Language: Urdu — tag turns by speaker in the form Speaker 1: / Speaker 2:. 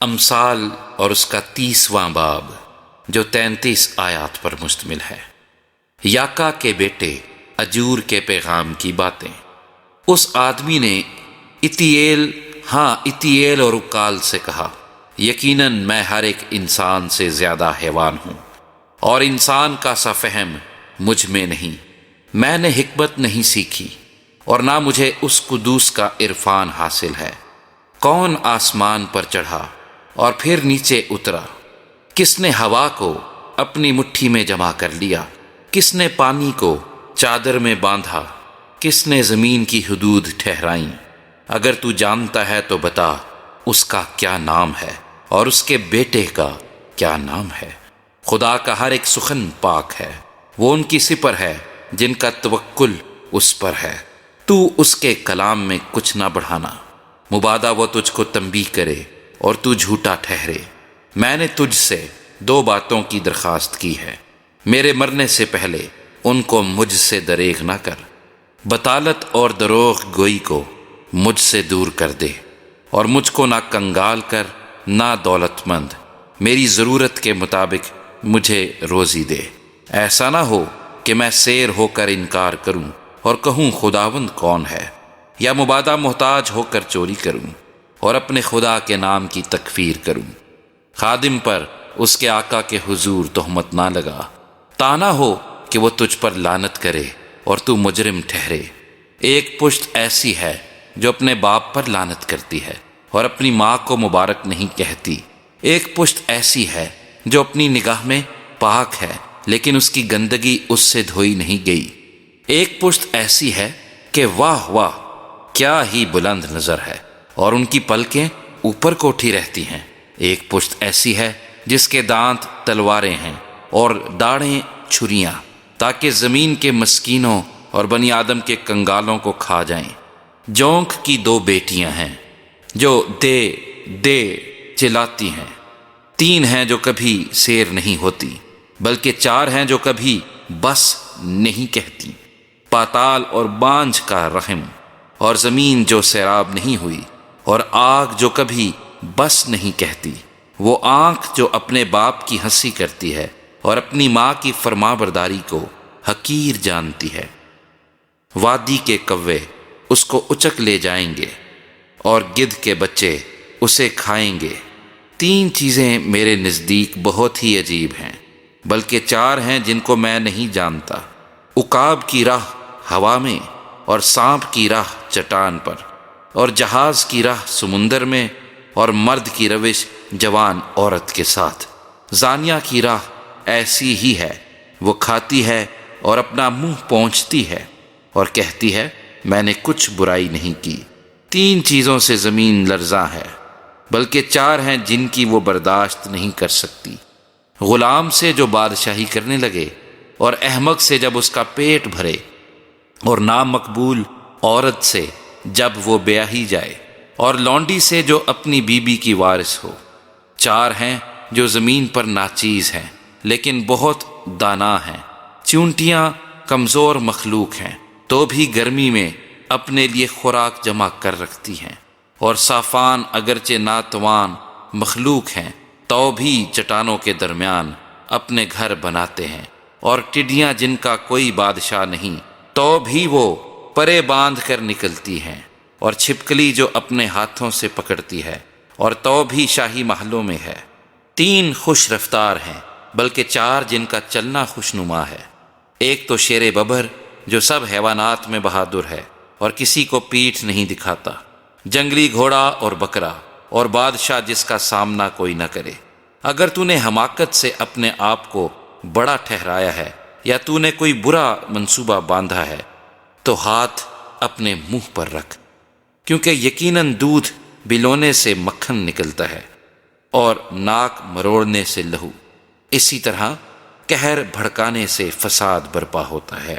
Speaker 1: امثال اور اس کا 30واں باب جو 33 آیات پر مشتمل ہے۔ یاکا کے بیٹے اجور کے پیغام کی باتیں۔ اس آدمی نے اتییل اور اکال سے کہا، یقیناً میں ہر ایک انسان سے زیادہ حیوان ہوں، اور انسان کا سا فہم مجھ میں نہیں۔ میں نے حکمت نہیں سیکھی، اور نہ مجھے اس قدوس کا عرفان حاصل ہے۔ کون آسمان پر چڑھا اور پھر نیچے اترا؟ کس نے ہوا کو اپنی مٹھی میں جمع کر لیا؟ کس نے پانی کو چادر میں باندھا؟ کس نے زمین کی حدود ٹھہرائیں؟ اگر تو جانتا ہے تو بتا، اس کا کیا نام ہے اور اس کے بیٹے کا کیا نام ہے؟ خدا کا ہر ایک سخن پاک ہے، وہ ان کی سپر ہے جن کا توکل اس پر ہے۔ تو اس کے کلام میں کچھ نہ بڑھانا، مبادا وہ تجھ کو تنبیہ کرے اور تو جھوٹا ٹھہرے۔ میں نے تجھ سے 2 باتوں کی درخواست کی ہے، میرے مرنے سے پہلے ان کو مجھ سے دریغ نہ کر۔ بطالت اور دروغ گوئی کو مجھ سے دور کر دے، اور مجھ کو نہ کنگال کر نہ دولت مند۔ میری ضرورت کے مطابق مجھے روزی دے، ایسا نہ ہو کہ میں سیر ہو کر انکار کروں اور کہوں خداوند کون ہے، یا مبادا محتاج ہو کر چوری کروں اور اپنے خدا کے نام کی تکفیر کروں۔ خادم پر اس کے آقا کے حضور تہمت نہ لگا، تا نہ ہو کہ وہ تجھ پر لعنت کرے اور تو مجرم ٹھہرے۔ ایک پشت ایسی ہے جو اپنے باپ پر لعنت کرتی ہے اور اپنی ماں کو مبارک نہیں کہتی۔ ایک پشت ایسی ہے جو اپنی نگاہ میں پاک ہے لیکن اس کی گندگی اس سے دھوئی نہیں گئی۔ ایک پشت ایسی ہے کہ واہ واہ کیا ہی بلند نظر ہے، اور ان کی پلکیں اوپر کو اٹھی رہتی ہیں۔ ایک پشت ایسی ہے جس کے دانت تلواریں ہیں اور داڑھیں چھریاں، تاکہ زمین کے مسکینوں اور بنی آدم کے کنگالوں کو کھا جائیں۔ جونک کی 2 بیٹیاں ہیں جو دے دے چلاتی ہیں۔ 3 ہیں جو کبھی سیر نہیں ہوتی، بلکہ 4 ہیں جو کبھی بس نہیں کہتی۔ پاتال اور بانجھ کا رحم، اور زمین جو سیراب نہیں ہوئی، اور آگ جو کبھی بس نہیں کہتی۔ وہ آنکھ جو اپنے باپ کی ہنسی کرتی ہے اور اپنی ماں کی فرما برداری کو حقیر جانتی ہے۔ وادی کے کوے اس کو اچک لے جائیں گے، اور گدھ کے بچے اسے کھائیں گے۔ 3 چیزیں میرے نزدیک بہت ہی عجیب ہیں، بلکہ 4 ہیں جن کو میں نہیں جانتا۔ عقاب کی راہ ہوا میں، اور سانپ کی راہ چٹان پر، اور جہاز کی راہ سمندر میں، اور مرد کی روش جوان عورت کے ساتھ۔ زانیہ کی راہ ایسی ہی ہے، وہ کھاتی ہے اور اپنا منہ پونچھتی ہے اور کہتی ہے میں نے کچھ برائی نہیں کی۔ 3 چیزوں سے زمین لرزاں ہے، بلکہ 4 ہیں جن کی وہ برداشت نہیں کر سکتی۔ غلام سے جو بادشاہی کرنے لگے، اور احمق سے جب اس کا پیٹ بھرے، اور نامقبول عورت سے جب وہ بیاہی جائے، اور لونڈی سے جو اپنی بیوی کی وارث ہو۔ 4 ہیں جو زمین پر ناچیز ہیں لیکن بہت دانا ہیں۔ چونٹیاں کمزور مخلوق ہیں تو بھی گرمی میں اپنے لیے خوراک جمع کر رکھتی ہیں، اور صافان اگرچہ ناتوان مخلوق ہیں تو بھی چٹانوں کے درمیان اپنے گھر بناتے ہیں، اور ٹڈیاں جن کا کوئی بادشاہ نہیں تو بھی وہ پرے باندھ کر نکلتی ہیں، اور چھپکلی جو اپنے ہاتھوں سے پکڑتی ہے اور تو بھی شاہی محلوں میں ہے۔ 3 خوش رفتار ہیں، بلکہ 4 جن کا چلنا خوشنما ہے۔ ایک تو شیر ببر جو سب حیوانات میں بہادر ہے اور کسی کو پیٹھ نہیں دکھاتا، جنگلی گھوڑا اور بکرا، اور بادشاہ جس کا سامنا کوئی نہ کرے۔ اگر تو نے حماقت سے اپنے آپ کو بڑا ٹھہرایا ہے، یا تو نے کوئی برا منصوبہ باندھا ہے، تو ہاتھ اپنے منہ پر رکھ، کیونکہ یقیناً دودھ بلونے سے مکھن نکلتا ہے، اور ناک مروڑنے سے لہو۔ اسی طرح قہر بھڑکانے سے فساد برپا ہوتا ہے۔